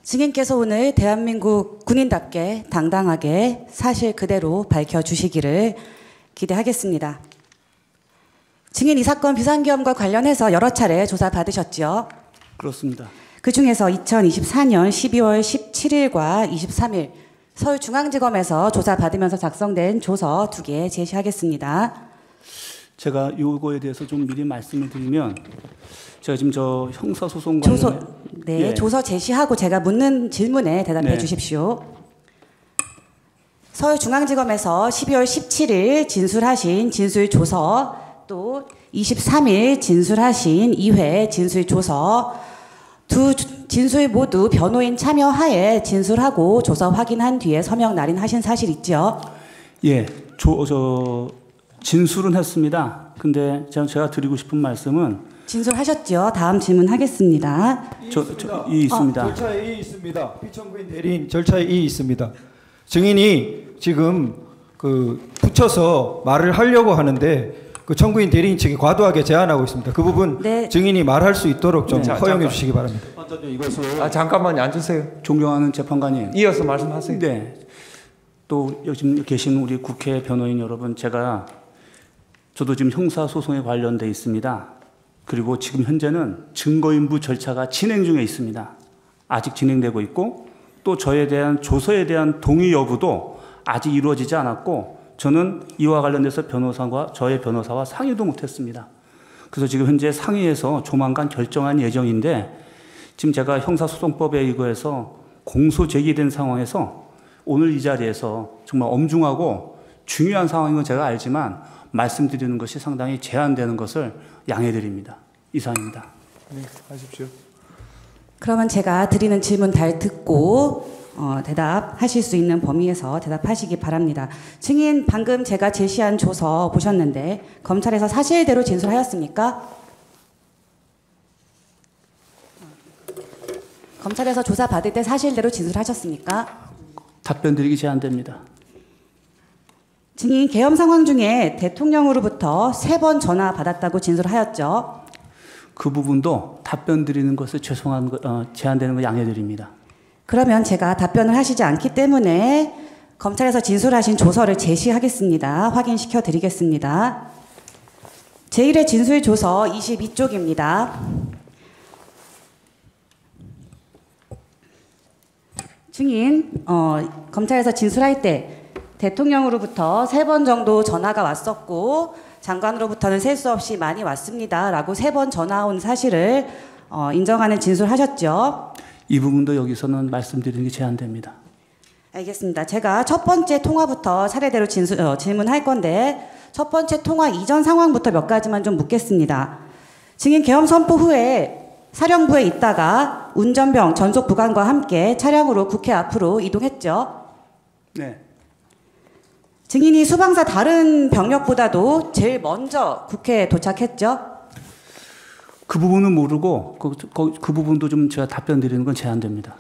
증인께서 오늘 대한민국 군인답게 당당하게 사실 그대로 밝혀주시기를 기대하겠습니다. 증인 이 사건 비상계엄과 관련해서 여러 차례 조사받으셨죠? 그렇습니다. 그중에서 2024년 12월 17일과 23일 서울중앙지검에서 조사받으면서 작성된 조서 2개 제시하겠습니다. 제가 이거에 대해서 좀 미리 말씀을 드리면 제가 지금 저 형사소송 관련해 네, 조서 제시하고 제가 묻는 질문에 대답해 주십시오. 서울중앙지검에서 12월 17일 진술하신 진술조서 또 23일 진술하신 2회 진술조서 두 진술 모두 변호인 참여하에 진술하고 조서 확인한 뒤에 서명 날인하신 사실 있죠? 예, 진술은 했습니다. 근데 제가 드리고 싶은 말씀은 진술하셨죠? 다음 질문하겠습니다. 있습니다. 절차에 이의 있습니다. 피청구인 대리인 절차에 이의 있습니다. 증인이 지금 붙여서 말을 하려고 하는데 그 청구인 대리인 측이 과도하게 제한하고 있습니다. 그 부분 증인이 말할 수 있도록 좀 허용해 주시기 바랍니다. 잠깐만요. 앉으세요. 존경하는 재판관님. 이어서 말씀하세요. 네. 또 여기 계신 우리 국회 변호인 여러분, 저도 지금 형사소송에 관련돼 있습니다. 그리고 지금 현재는 증거인부 절차가 진행 중에 있습니다. 아직 진행되고 있고 또 저에 대한 조서에 대한 동의 여부도 아직 이루어지지 않았고 저는 이와 관련돼서 저의 변호사와 상의도 못했습니다. 그래서 지금 현재 상의해서 조만간 결정한 예정인데 지금 제가 형사소송법에 의거해서 공소 제기된 상황에서 오늘 이 자리에서 정말 엄중하고 중요한 상황인 건 제가 알지만 말씀드리는 것이 상당히 제한되는 것을 양해드립니다. 이상입니다. 네, 하십시오. 그러면 제가 드리는 질문 잘 듣고 대답하실 수 있는 범위에서 대답하시기 바랍니다. 증인 방금 제가 제시한 조서 보셨는데 검찰에서 사실대로 진술하였습니까? 검찰에서 조사받을 때 사실대로 진술하셨습니까? 답변드리기 제한됩니다. 증인 계엄 상황 중에 대통령으로부터 3번 전화 받았다고 진술하였죠. 그 부분도 답변드리는 것을 제한되는 거 양해드립니다. 그러면 제가 답변을 하시지 않기 때문에 검찰에서 진술하신 조서를 제시하겠습니다. 확인시켜 드리겠습니다. 제1회 진술조서 22쪽입니다. 증인, 검찰에서 진술할 때 대통령으로부터 3번 정도 전화가 왔었고 장관으로부터는 셀 수 없이 많이 왔습니다. 라고 3번 전화 온 사실을 인정하는 진술하셨죠? 이 부분도 여기서는 말씀드리는 게 제한됩니다. 알겠습니다. 제가 첫 번째 통화부터 차례대로 질문할 건데 첫 번째 통화 이전 상황부터 몇 가지만 좀 묻겠습니다. 증인 계엄 선포 후에 사령부에 있다가 운전병 전속 부관과 함께 차량으로 국회 앞으로 이동했죠? 네. 증인이 수방사 다른 병력보다도 제일 먼저 국회에 도착했죠? 그 부분은 모르고 그 부분도 좀 제가 답변 드리는 건 제한됩니다.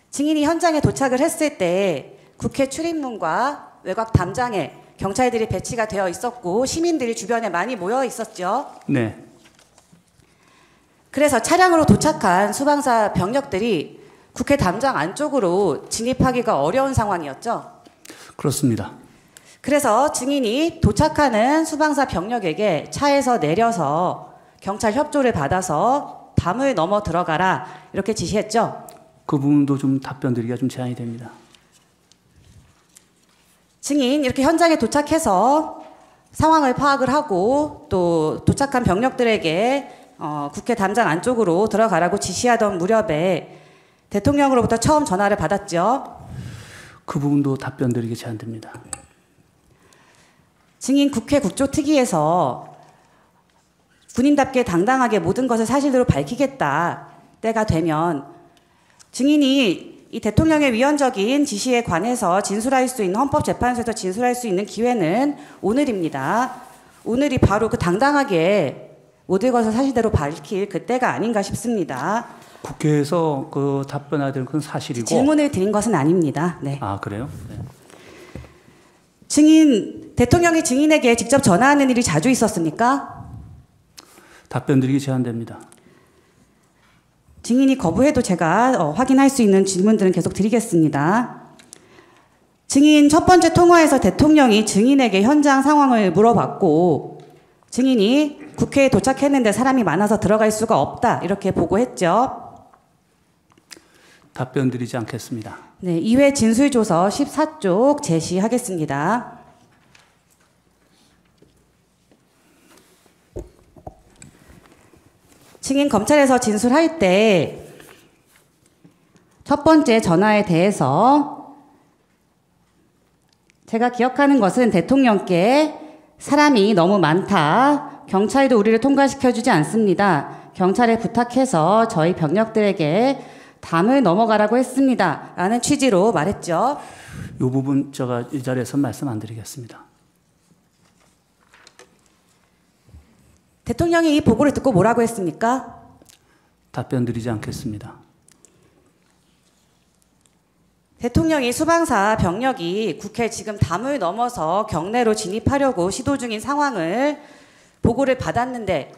증인이 현장에 도착을 했을 때 국회 출입문과 외곽 담장에 경찰들이 배치가 되어 있었고 시민들이 주변에 많이 모여 있었죠? 네. 그래서 차량으로 도착한 수방사 병력들이 국회 담장 안쪽으로 진입하기가 어려운 상황이었죠? 그렇습니다. 그래서 증인이 도착하는 수방사 병력에게 차에서 내려서 경찰 협조를 받아서 담을 넘어 들어가라 이렇게 지시했죠? 그 부분도 좀 답변 드리기가 좀 제한이 됩니다. 증인 이렇게 현장에 도착해서 상황을 파악을 하고 또 도착한 병력들에게 국회 담장 안쪽으로 들어가라고 지시하던 무렵에 대통령으로부터 처음 전화를 받았죠? 그 부분도 답변 드리기 제한됩니다. 증인 국회 국조특위에서 군인답게 당당하게 모든 것을 사실대로 밝히겠다 때가 되면 증인이 이 대통령의 위헌적인 지시에 관해서 진술할 수 있는 헌법재판소에서 진술할 수 있는 기회는 오늘입니다. 오늘이 바로 그 당당하게 모든 것을 사실대로 밝힐 그때가 아닌가 싶습니다. 국회에서 답변해야 될 건 사실이고 질문을 드린 것은 아닙니다. 네. 아, 그래요? 네. 대통령이 증인에게 직접 전화하는 일이 자주 있었습니까? 답변 드리기 제한됩니다. 증인이 거부해도 제가 확인할 수 있는 질문들은 계속 드리겠습니다. 증인 첫 번째 통화에서 대통령이 증인에게 현장 상황을 물어봤고 증인이 국회에 도착했는데 사람이 많아서 들어갈 수가 없다 이렇게 보고했죠. 답변 드리지 않겠습니다. 네, 2회 진술조서 14쪽 제시하겠습니다. 증인 검찰에서 진술할 때 첫 번째 전화에 대해서 제가 기억하는 것은 대통령께 사람이 너무 많다. 경찰도 우리를 통과시켜주지 않습니다. 경찰에 부탁해서 저희 병력들에게 담을 넘어가라고 했습니다. 라는 취지로 말했죠. 이 부분 제가 이 자리에서 말씀 안 드리겠습니다. 대통령이 이 보고를 듣고 뭐라고 했습니까? 답변 드리지 않겠습니다. 대통령이 수방사 병력이 국회 지금 담을 넘어서 경내로 진입하려고 시도 중인 상황을 보고를 받았는데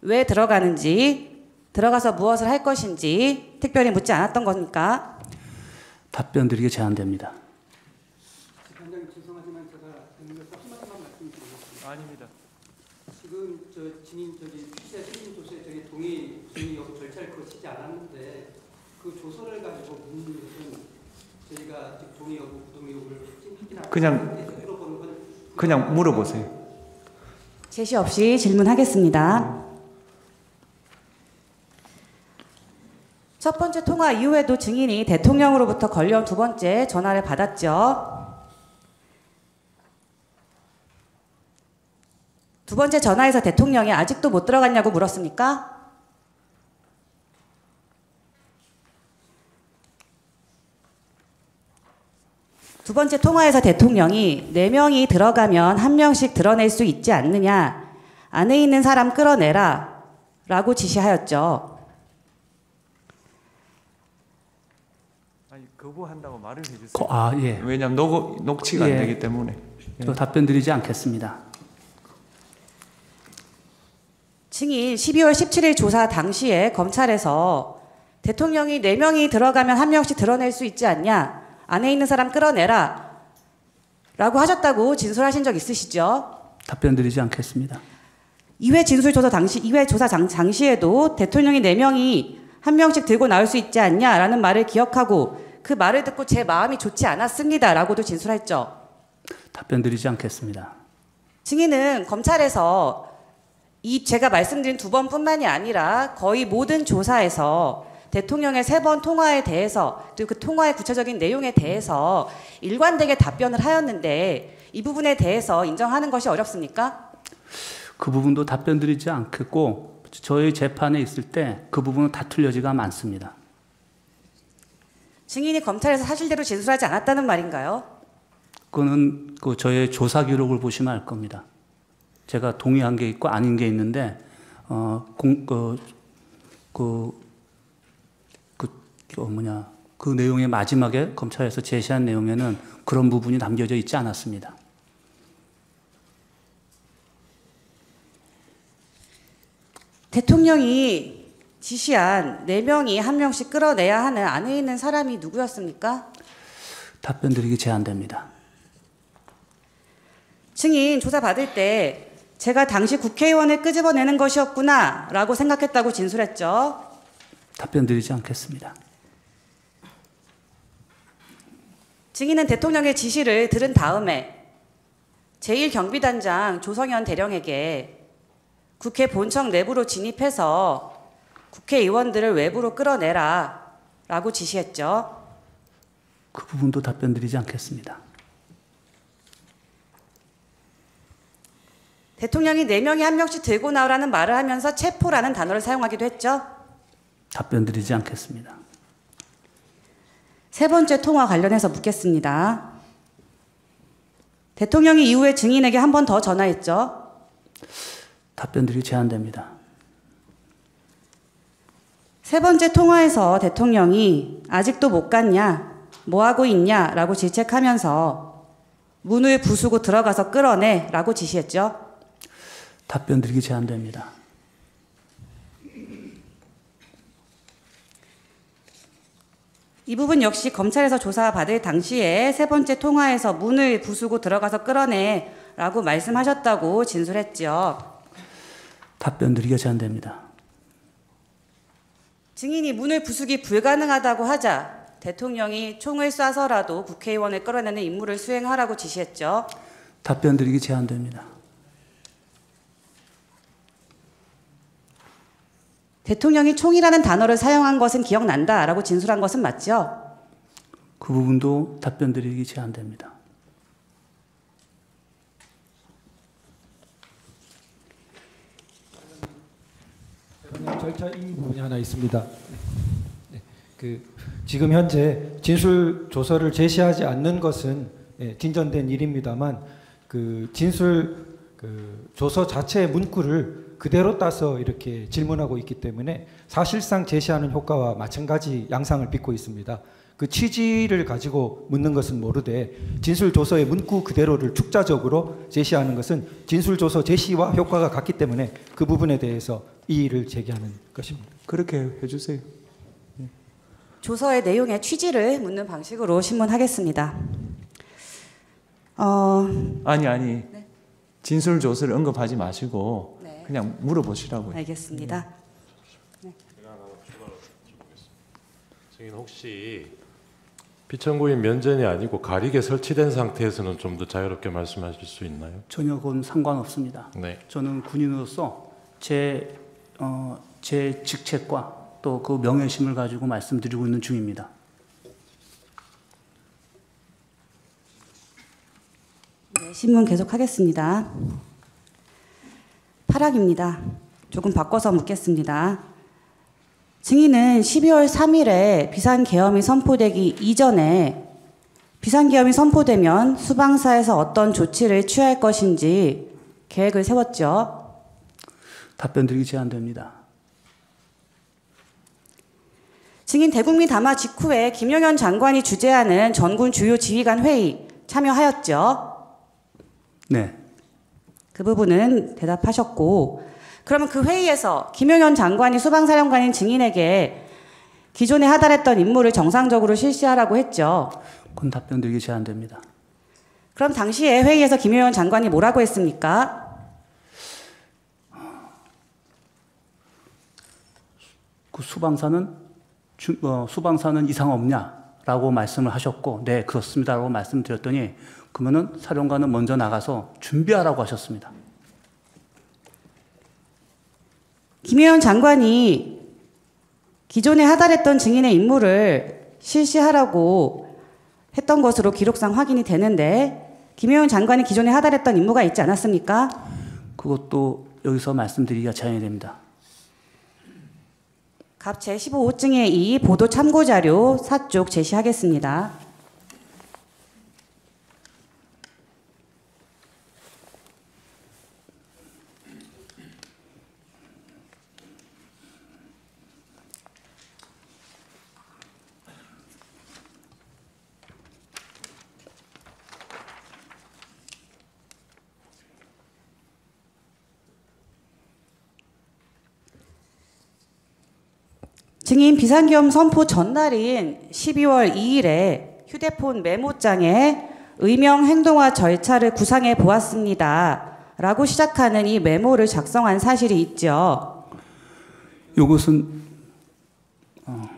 왜 들어가는지, 들어가서 무엇을 할 것인지 특별히 묻지 않았던 겁니까? 답변 드리기 제한됩니다. 위원장님 죄송하지만 제가 한마디만 말씀드리겠습니다. 아닙니다. 지금 저 증인 취재 증인 조서에 저기 동의 여부 절차를 거치지 않았는데 그 조서를 가지고 묻는 것은 저희가 지금 동의 여부 부동의 여부를 확인하고 그냥 물어보세요. 제시 없이 질문하겠습니다. 첫 번째 통화 이후에도 증인이 대통령으로부터 걸려온 두 번째 전화를 받았죠. 두 번째 전화에서 대통령이 아직도 못 들어갔냐고 물었습니까? 두 번째 통화에서 대통령이 4명이 들어가면 1명씩 드러낼 수 있지 않느냐. 안에 있는 사람 끌어내라. 라고 지시하였죠. 아니 거부한다고 말을 해주세요. 예. 왜냐하면 녹취가 안 되기 때문에. 또 답변 드리지 않겠습니다. 증인 12월 17일 조사 당시에 검찰에서 대통령이 4명이 들어가면 1명씩 드러낼 수 있지 않냐. 안에 있는 사람 끌어내라. 라고 하셨다고 진술하신 적 있으시죠? 답변 드리지 않겠습니다. 2회 진술조사 당시, 2회 조사 당시에도 대통령이 4명이 1명씩 들고 나올 수 있지 않냐라는 말을 기억하고 그 말을 듣고 제 마음이 좋지 않았습니다. 라고도 진술했죠. 답변 드리지 않겠습니다. 증인은 검찰에서 이 제가 말씀드린 2번뿐만이 아니라 거의 모든 조사에서 대통령의 3번 통화에 대해서 그리고 그 통화의 구체적인 내용에 대해서 일관되게 답변을 하였는데 이 부분에 대해서 인정하는 것이 어렵습니까? 그 부분도 답변 드리지 않겠고 저희 재판에 있을 때 그 부분은 다툴려지가 많습니다. 증인이 검찰에서 사실대로 진술하지 않았다는 말인가요? 그거는 저의 조사 기록을 보시면 알 겁니다. 제가 동의한 게 있고 아닌 게 있는데 그 내용의 마지막에 검찰에서 제시한 내용에는 그런 부분이 남겨져 있지 않았습니다. 대통령이 지시한 4명이 1명씩 끌어내야 하는 안에 있는 사람이 누구였습니까? 답변 드리기 제한됩니다. 증인 조사 받을 때 제가 당시 국회의원을 끄집어내는 것이었구나 라고 생각했다고 진술했죠. 답변 드리지 않겠습니다. 증인은 대통령의 지시를 들은 다음에 제1경비단장 조성현 대령에게 국회 본청 내부로 진입해서 국회의원들을 외부로 끌어내라 라고 지시했죠. 그 부분도 답변 드리지 않겠습니다. 대통령이 4명이 1명씩 들고 나오라는 말을 하면서 체포라는 단어를 사용하기도 했죠. 답변 드리지 않겠습니다. 세 번째 통화 관련해서 묻겠습니다. 대통령이 이후에 증인에게 한 번 더 전화했죠. 답변 드리기 제한됩니다. 세 번째 통화에서 대통령이 아직도 못 갔냐, 뭐 하고 있냐 라고 질책하면서 문을 부수고 들어가서 끌어내 라고 지시했죠. 답변 드리기 제한됩니다. 이 부분 역시 검찰에서 조사받을 당시에 세 번째 통화에서 문을 부수고 들어가서 끌어내라고 말씀하셨다고 진술했죠. 답변 드리기가 제한됩니다. 증인이 문을 부수기 불가능하다고 하자 대통령이 총을 쏴서라도 국회의원을 끌어내는 임무를 수행하라고 지시했죠. 답변 드리기 제한됩니다. 대통령이 총이라는 단어를 사용한 것은 기억난다라고 진술한 것은 맞죠? 그 부분도 답변 드리기 제한됩니다. 절차 이 부분이 하나 있습니다. 지금 현재 진술 조서를 제시하지 않는 것은 진전된 일입니다만 진술 조서 자체의 문구를 그대로 따서 이렇게 질문하고 있기 때문에 사실상 제시하는 효과와 마찬가지 양상을 빚고 있습니다. 그 취지를 가지고 묻는 것은 모르되 진술 조서의 문구 그대로를 축자적으로 제시하는 것은 진술 조서 제시와 효과가 같기 때문에 그 부분에 대해서 이의를 제기하는 것입니다. 그렇게 해주세요. 조서의 내용의 취지를 묻는 방식으로 신문하겠습니다. 아니. 진술 조서를 언급하지 마시고 네. 그냥 물어보시라고요. 알겠습니다. 제가 하나 추가로 여쭤보겠습니다. 증인 혹시 피청구인 면전이 아니고 가리개 설치된 상태에서는 좀 더 자유롭게 말씀하실 수 있나요? 전혀 그건 상관없습니다. 네. 저는 군인으로서 제 직책과 또 그 명예심을 가지고 말씀드리고 있는 중입니다. 네, 신문 계속하겠습니다. 8항입니다. 조금 바꿔서 묻겠습니다. 증인은 12월 3일에 비상계엄이 선포되기 이전에 비상계엄이 선포되면 수방사에서 어떤 조치를 취할 것인지 계획을 세웠죠. 답변 드리기 제한됩니다. 증인 대국민 담화 직후에 김영현 장관이 주재하는 전군 주요 지휘관 회의 참여하였죠. 네. 그 부분은 대답하셨고, 그러면 그 회의에서 김영현 장관이 수방사령관인 증인에게 기존에 하달했던 임무를 정상적으로 실시하라고 했죠. 그건 답변 드리기 제한됩니다. 그럼 당시에 회의에서 김영현 장관이 뭐라고 했습니까? 그 수방사는 이상 없냐라고 말씀을 하셨고, 네 그렇습니다라고 말씀드렸더니 그러면은 사령관은 먼저 나가서 준비하라고 하셨습니다. 김영현 장관이 기존에 하달했던 증인의 임무를 실시하라고 했던 것으로 기록상 확인이 되는데, 김영현 장관이 기존에 하달했던 임무가 있지 않았습니까? 그것도 여기서 말씀드리기가 제한이 됩니다. 갑 제15호증의 2 보도 참고자료 4쪽 제시하겠습니다. 증인 비상계엄 선포 전날인 12월 2일에 휴대폰 메모장에 의명 행동화 절차를 구상해 보았습니다. 라고 시작하는 이 메모를 작성한 사실이 있죠. 이것은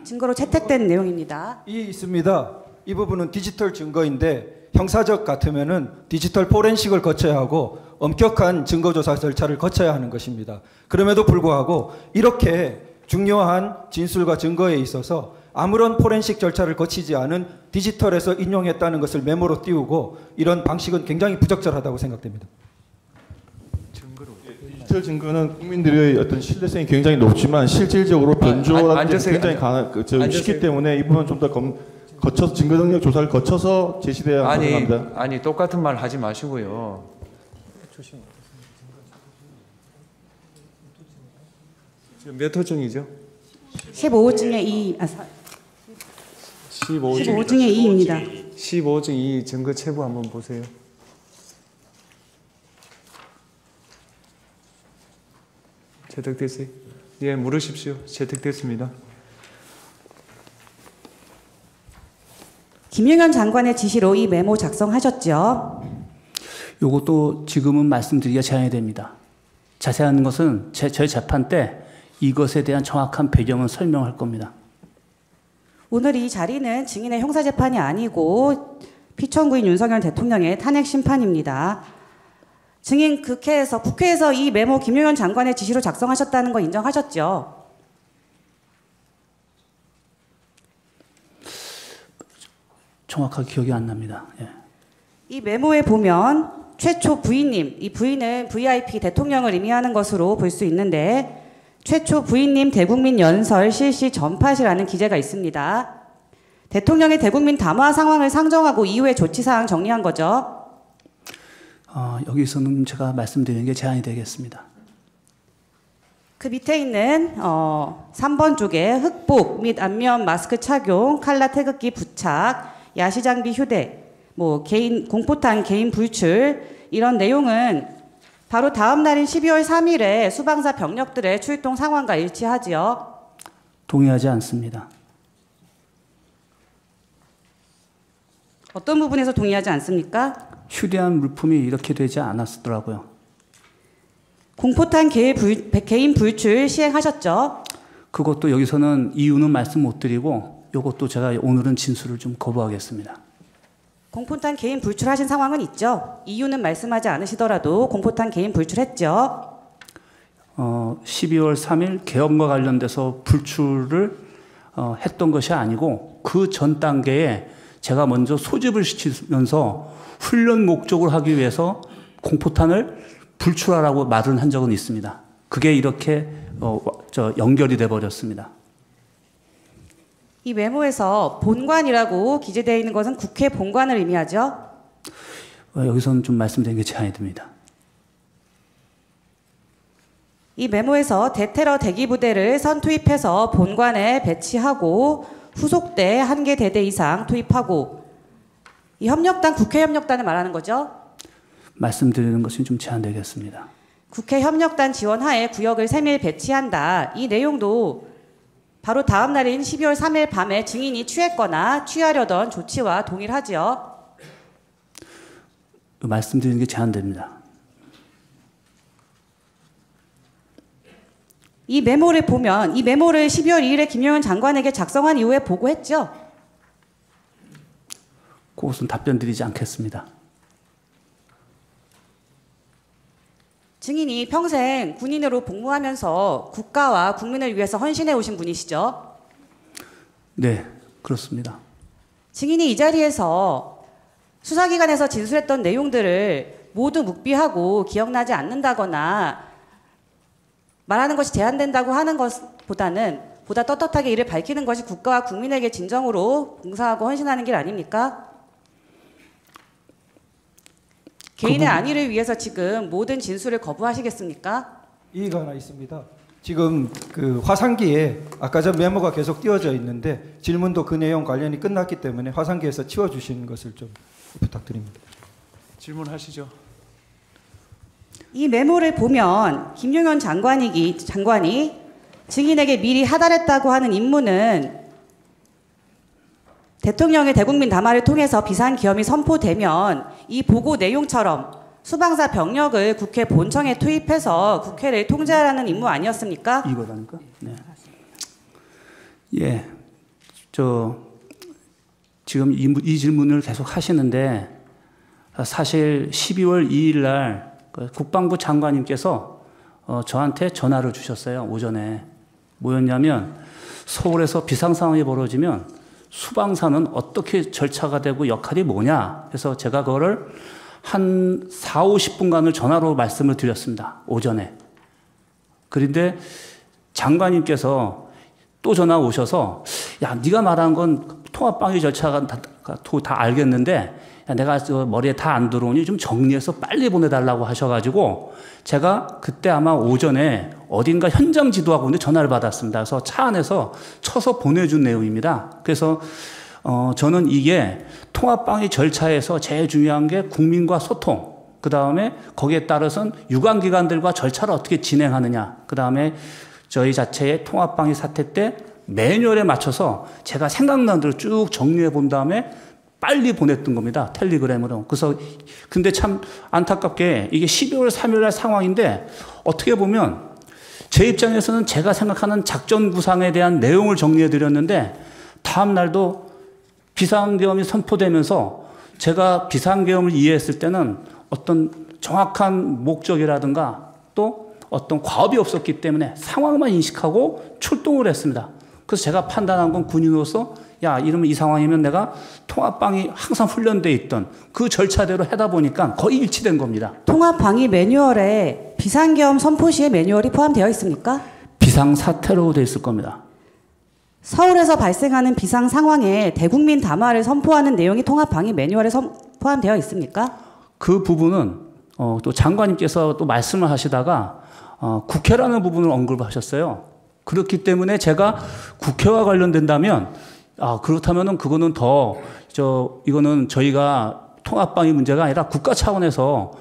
증거로 채택된 내용입니다. 이 있습니다. 이 부분은 디지털 증거인데 형사적 같으면은 디지털 포렌식을 거쳐야 하고 엄격한 증거조사 절차를 거쳐야 하는 것입니다. 그럼에도 불구하고 이렇게 중요한 진술과 증거에 있어서 아무런 포렌식 절차를 거치지 않은 디지털에서 인용했다는 것을 메모로 띄우고 이런 방식은 굉장히 부적절하다고 생각됩니다. 디지털 증거는 국민들의 어떤 신뢰성이 굉장히 높지만 실질적으로 변조라는 게 굉장히 쉽기 때문에 이 부분은 좀 더 거쳐서 증거 능력 조사를 거쳐서 제시돼야 합니다. 아니 똑같은 말 하지 마시고요. 지금 몇 호증이죠? 15호증의 2, 15호증의 2입니다. 15호증 2 증거 체부 한번 보세요. 채택됐어요? 예, 물으십시오. 채택됐습니다. 김용현 장관의 지시로 이 메모 작성하셨죠? 요것도 지금은 말씀드리기가 제한이 됩니다. 자세한 것은 저희 재판 때 이것에 대한 정확한 배경은 설명할 겁니다. 오늘 이 자리는 증인의 형사재판이 아니고 피청구인 윤석열 대통령의 탄핵 심판입니다. 증인 국회에서 이 메모 김용현 장관의 지시로 작성하셨다는 거 인정하셨죠? 정확하게 기억이 안 납니다. 예. 이 메모에 보면 최초 부인님, 이 부인은 VIP 대통령을 의미하는 것으로 볼 수 있는데 최초 부인님 대국민 연설 실시 전파시라는 기재가 있습니다. 대통령의 대국민 담화 상황을 상정하고 이후의 조치사항 정리한 거죠. 여기서는 제가 말씀드리는 게 제한이 되겠습니다. 그 밑에 있는 3번 쪽에 흑복 및 안면 마스크 착용, 칼라 태극기 부착, 야시장비 휴대, 개인 공포탄 개인 불출 이런 내용은 바로 다음 날인 12월 3일에 수방사 병력들의 출동 상황과 일치하지요. 동의하지 않습니다. 어떤 부분에서 동의하지 않습니까? 휴대한 물품이 이렇게 되지 않았더라고요. 공포탄 개인 불출 시행하셨죠? 그것도 여기서는 이유는 말씀 못 드리고 이것도 제가 오늘은 진술을 좀 거부하겠습니다. 공포탄 개인 불출하신 상황은 있죠? 이유는 말씀하지 않으시더라도 공포탄 개인 불출했죠? 12월 3일 계엄과 관련돼서 불출을 했던 것이 아니고 그 전 단계에 제가 먼저 소집을 시키면서 훈련 목적으로 하기 위해서 공포탄을 불출하라고 말을 한 적은 있습니다. 그게 이렇게 연결이 돼 버렸습니다. 이 메모에서 본관이라고 기재되어 있는 것은 국회 본관을 의미하죠? 여기서는 좀 말씀드린 게 제한이 됩니다. 이 메모에서 대테러 대기부대를 선투입해서 본관에 배치하고 후속대 1개 대대 이상 투입하고 이 협력단 국회 협력단을 말하는 거죠? 말씀드리는 것이 좀 제한되겠습니다. 국회 협력단 지원하에 구역을 3일 배치한다. 이 내용도 바로 다음 날인 12월 3일 밤에 증인이 취했거나 취하려던 조치와 동일하지요. 말씀드리는 게 제한됩니다. 이 메모를 보면 이 메모를 12월 2일에 김용현 장관에게 작성한 이후에 보고했죠? 그것은 답변 드리지 않겠습니다. 증인이 평생 군인으로 복무하면서 국가와 국민을 위해서 헌신해 오신 분이시죠? 네, 그렇습니다. 증인이 이 자리에서 수사기관에서 진술했던 내용들을 모두 묵비하고 기억나지 않는다거나 말하는 것이 제한된다고 하는 것보다는 보다 떳떳하게 이를 밝히는 것이 국가와 국민에게 진정으로 봉사하고 헌신하는 길 아닙니까? 개인의 안위를 위해서 지금 모든 진술을 거부하시겠습니까? 이의가 하나 있습니다. 지금 그 화상기에 아까 전 메모가 계속 띄워져 있는데 질문도 그 내용 관련이 끝났기 때문에 화상기에서 치워주시는 것을 좀 부탁드립니다. 질문하시죠. 이 메모를 보면 김용현 장관이 증인에게 미리 하달했다고 하는 임무는 대통령의 대국민 담화를 통해서 비상기엄이 선포되면 이 보고 내용처럼 수방사 병력을 국회 본청에 투입해서 국회를 통제하라는 임무 아니었습니까? 이거라니까? 네. 예. 지금 이 질문을 계속 하시는데 사실 12월 2일 날 국방부 장관님께서 저한테 전화를 주셨어요. 오전에. 뭐였냐면 서울에서 비상 상황이 벌어지면 수방사는 어떻게 절차가 되고 역할이 뭐냐. 그래서 제가 그거를 한 4, 50분간을 전화로 말씀을 드렸습니다. 오전에. 그런데 장관님께서 또 전화 오셔서 야, 네가 말한 건 통합방위 절차가 다 알겠는데 야, 내가 머리에 다 안 들어오니 좀 정리해서 빨리 보내달라고 하셔가지고 제가 그때 아마 오전에 어딘가 현장 지도하고 전화를 받았습니다. 그래서 차 안에서 쳐서 보내준 내용입니다. 그래서 저는 이게 통합방위 절차에서 제일 중요한 게 국민과 소통, 그 다음에 거기에 따라서는 유관기관들과 절차를 어떻게 진행하느냐, 그 다음에 저희 자체의 통합방위 사태 때 매뉴얼에 맞춰서 제가 생각나는 대로 쭉 정리해 본 다음에 빨리 보냈던 겁니다. 텔레그램으로. 그래서 근데 참 안타깝게 이게 12월 3일 날 상황인데 어떻게 보면 제 입장에서는 제가 생각하는 작전 구상에 대한 내용을 정리해 드렸는데 다음 날도 비상계엄이 선포되면서 제가 비상계엄을 이해했을 때는 어떤 정확한 목적이라든가 또 어떤 과업이 없었기 때문에 상황만 인식하고 출동을 했습니다. 그래서 제가 판단한 건 군인으로서 야, 이러면 이 상황이면 내가 통합방위 항상 훈련돼 있던 그 절차대로 하다 보니까 거의 일치된 겁니다. 통합방위 매뉴얼에 비상계엄 선포 시의 매뉴얼이 포함되어 있습니까? 비상사태로 돼 있을 겁니다. 서울에서 발생하는 비상 상황에 대국민 담화를 선포하는 내용이 통합방위 매뉴얼에 포함되어 있습니까? 그 부분은 또 장관님께서 또 말씀을 하시다가 국회라는 부분을 언급하셨어요. 그렇기 때문에 제가 국회와 관련된다면 그렇다면은 그거는 이거는 저희가 통합방위 문제가 아니라 국가 차원에서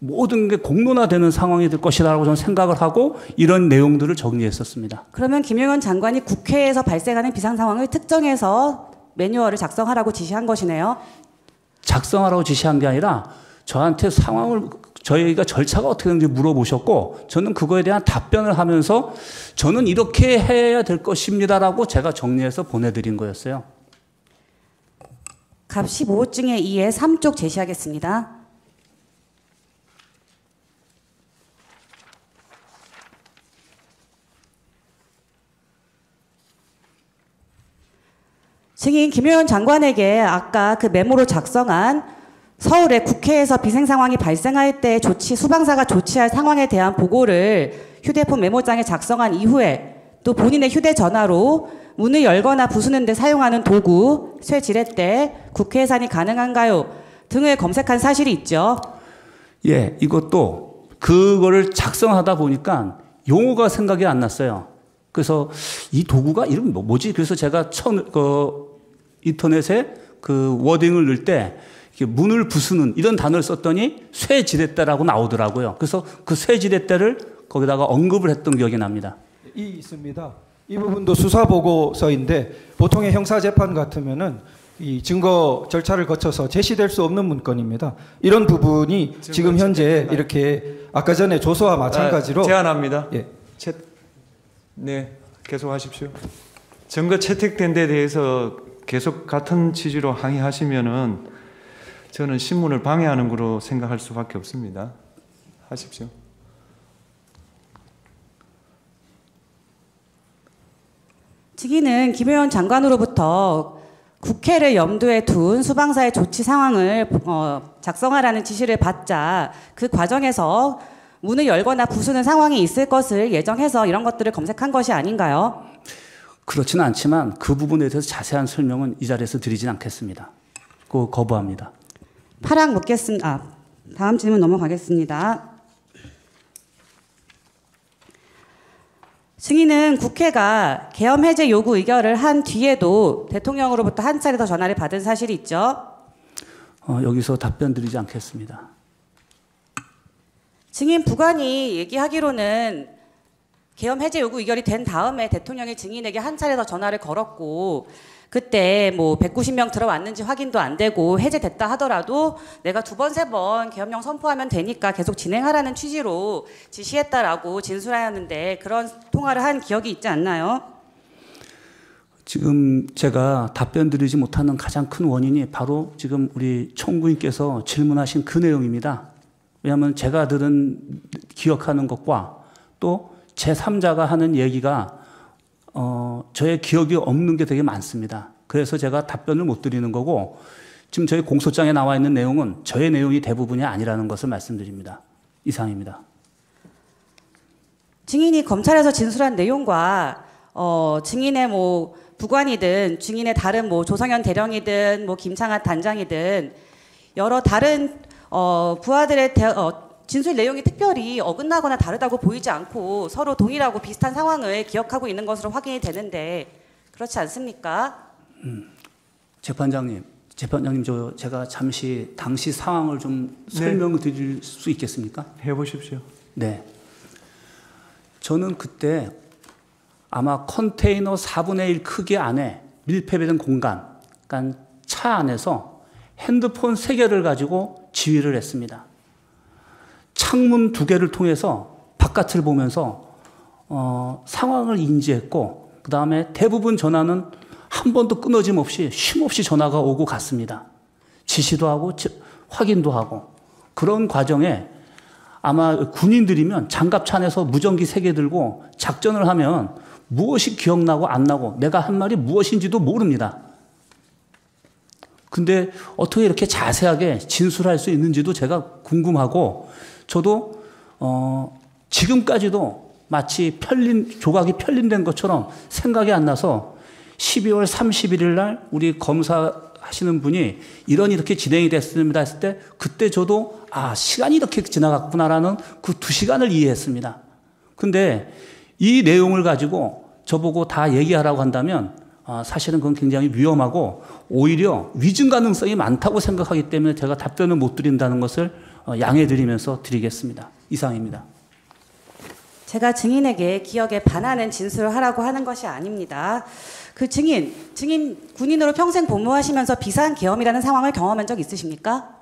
모든 게 공론화되는 상황이 될 것이라고 저는 생각을 하고 이런 내용들을 정리했었습니다. 그러면 김용현 장관이 국회에서 발생하는 비상 상황을 특정해서 매뉴얼을 작성하라고 지시한 것이네요. 작성하라고 지시한 게 아니라 저한테 상황을 저희가 절차가 어떻게 되는지 물어보셨고 저는 그거에 대한 답변을 하면서 저는 이렇게 해야 될 것입니다라고 제가 정리해서 보내드린 거였어요. 갑 15호증의 2에 3쪽 제시하겠습니다. 증인 김용현 장관에게 아까 그 메모로 작성한 서울의 국회에서 비상 상황이 발생할 때 수방사가 조치할 상황에 대한 보고를 휴대폰 메모장에 작성한 이후에 또 본인의 휴대전화로 문을 열거나 부수는 데 사용하는 도구, 쇠지렛대, 국회 해산이 가능한가요? 등을 검색한 사실이 있죠. 예, 이것도 그거를 작성하다 보니까 용어가 생각이 안 났어요. 그래서 이 도구가 이름이 뭐지? 그래서 제가 인터넷에 그 워딩을 넣을 때 문을 부수는 이런 단어를 썼더니 쇠지렛대라고 나오더라고요. 그래서 그 쇠지렛대를 거기다가 언급을 했던 기억이 납니다. 있습니다. 이 부분도 수사 보고서인데 보통의 형사 재판 같으면은 이 증거 절차를 거쳐서 제시될 수 없는 문건입니다. 이런 부분이 지금 현재 이렇게 아까 전에 조서와 마찬가지로 제안합니다. 예. 네, 계속하십시오. 증거 채택된 데 대해서 계속 같은 취지로 항의하시면은 저는 신문을 방해하는 거로 생각할 수밖에 없습니다. 하십시오. 증인은 김용현 장관으로부터 국회를 염두에 둔 수방사의 조치 상황을 작성하라는 지시를 받자 그 과정에서 문을 열거나 부수는 상황이 있을 것을 예정해서 이런 것들을 검색한 것이 아닌가요? 그렇지는 않지만 그 부분에 대해서 자세한 설명은 이 자리에서 드리진 않겠습니다. 그거 거부합니다. 파랑 묻겠습니다. 다음 질문 넘어가겠습니다. 증인은 국회가 계엄 해제 요구 의결을 한 뒤에도 대통령으로부터 한 차례 더 전화를 받은 사실이 있죠. 여기서 답변 드리지 않겠습니다. 증인 부관이 얘기하기로는 계엄 해제 요구 의결이 된 다음에 대통령이 증인에게 한 차례 더 전화를 걸었고 그때 뭐 190명 들어왔는지 확인도 안 되고 해제됐다 하더라도 내가 2번, 3번 계엄령 선포하면 되니까 계속 진행하라는 취지로 지시했다라고 진술하였는데 그런 통화를 한 기억이 있지 않나요? 지금 제가 답변 드리지 못하는 가장 큰 원인이 바로 지금 우리 총무님께서 질문하신 그 내용입니다. 왜냐하면 제가 기억하는 것과 또 제3자가 하는 얘기가 저의 기억이 없는 게 되게 많습니다. 그래서 제가 답변을 못 드리는 거고 지금 저희 공소장에 나와 있는 내용은 저의 내용이 대부분이 아니라는 것을 말씀드립니다. 이상입니다. 증인이 검찰에서 진술한 내용과 증인의 뭐 부관이든 증인의 다른 뭐 조성현 대령이든 뭐 김창hat 단장이든 여러 다른 부하들의 진술 내용이 특별히 어긋나거나 다르다고 보이지 않고 서로 동일하고 비슷한 상황을 기억하고 있는 것으로 확인이 되는데 그렇지 않습니까? 재판장님 제가 잠시 당시 상황을 좀 설명을 드릴 수 있겠습니까? 해보십시오. 네. 저는 그때 아마 컨테이너 4분의 1 크기 안에 밀폐된 공간, 그러니까 차 안에서 핸드폰 3개를 가지고 지휘를 했습니다. 창문 2개를 통해서 바깥을 보면서 상황을 인지했고, 그 다음에 대부분 전화는 한 번도 끊어짐 없이 쉼없이 전화가 오고 갔습니다. 지시도 하고 확인도 하고. 그런 과정에 아마 군인들이면 장갑차 안에서 무전기 3개 들고 작전을 하면 무엇이 기억나고 안 나고 내가 한 말이 무엇인지도 모릅니다. 근데 어떻게 이렇게 자세하게 진술할 수 있는지도 제가 궁금하고, 저도 지금까지도 마치 조각이 편린된 것처럼 생각이 안 나서 12월 31일 날 우리 검사하시는 분이 이렇게 진행이 됐습니다 했을 때, 그때 저도 시간이 이렇게 지나갔구나라는 그 2시간을 이해했습니다. 근데 이 내용을 가지고 저보고 다 얘기하라고 한다면 사실은 그건 굉장히 위험하고 오히려 위증 가능성이 많다고 생각하기 때문에 제가 답변을 못 드린다는 것을 양해드리면서 드리겠습니다. 이상입니다. 제가 증인에게 기억에 반하는 진술을 하라고 하는 것이 아닙니다. 그 증인 군인으로 평생 복무하시면서 비상계엄이라는 상황을 경험한 적 있으십니까?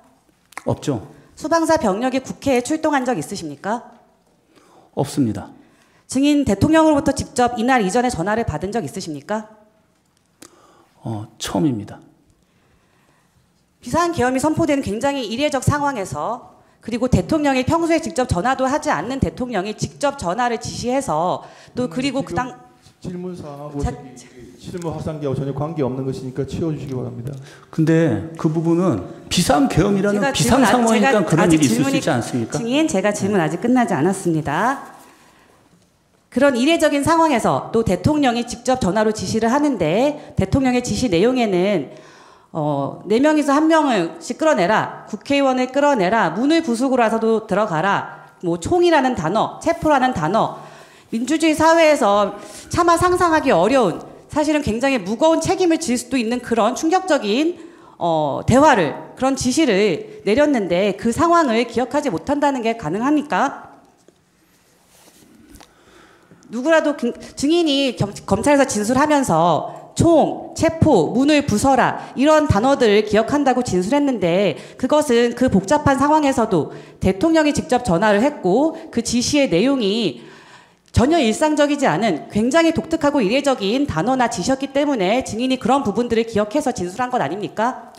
없죠. 수방사 병력이 국회에 출동한 적 있으십니까? 없습니다. 증인 대통령으로부터 직접 이날 이전에 전화를 받은 적 있으십니까? 처음입니다. 비상계엄이 선포된 굉장히 이례적 상황에서, 그리고 대통령이 평소에 직접 전화도 하지 않는 대통령이 직접 전화를 지시해서 또 그리고 질문 사항하고 실무 확산기하고 전혀 관계 없는 것이니까 치워주시기 바랍니다. 근데 그 부분은 비상계엄이라는 비상 상황이니까 그런 일이 있을 수 있지 않습니까? 증인, 제가 질문 아직 끝나지 않았습니다. 그런 이례적인 상황에서 또 대통령이 직접 전화로 지시를 하는데, 대통령의 지시 내용에는 4명이서 1명씩 끌어내라, 국회의원을 끌어내라, 문을 부수고라서도 들어가라, 뭐 총이라는 단어, 체포라는 단어, 민주주의 사회에서 차마 상상하기 어려운, 사실은 굉장히 무거운 책임을 질 수도 있는 그런 충격적인 대화를, 그런 지시를 내렸는데 그 상황을 기억하지 못한다는 게 가능합니까? 누구라도 증인이 검찰에서 진술하면서 총, 체포, 문을 부숴라 이런 단어들을 기억한다고 진술했는데, 그것은 그 복잡한 상황에서도 대통령이 직접 전화를 했고 그 지시의 내용이 전혀 일상적이지 않은 굉장히 독특하고 이례적인 단어나 지시였기 때문에 증인이 그런 부분들을 기억해서 진술한 것 아닙니까?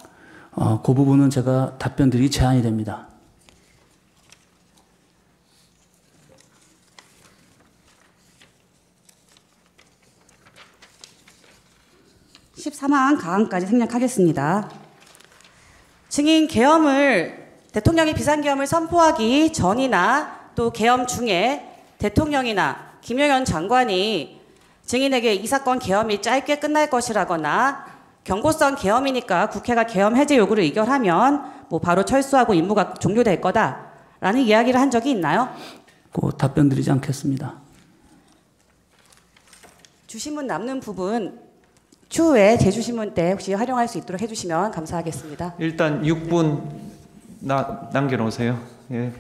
그 부분은 제가 답변드리기 제한이 됩니다. (14만) 가항까지 생략하겠습니다. 증인, 대통령이 비상계엄을 선포하기 전이나 또 계엄 중에 대통령이나 김영현 장관이 증인에게 이 사건 계엄이 짧게 끝날 것이라거나 경고성 계엄이니까 국회가 계엄 해제 요구를 의결하면 뭐 바로 철수하고 임무가 종료될 거다라는 이야기를 한 적이 있나요? 답변드리지 않겠습니다. 주신문 남는 부분 추후에 제주신문 때 혹시 활용할 수 있도록 해주시면 감사하겠습니다. 일단 6분 남겨놓으세요. 예.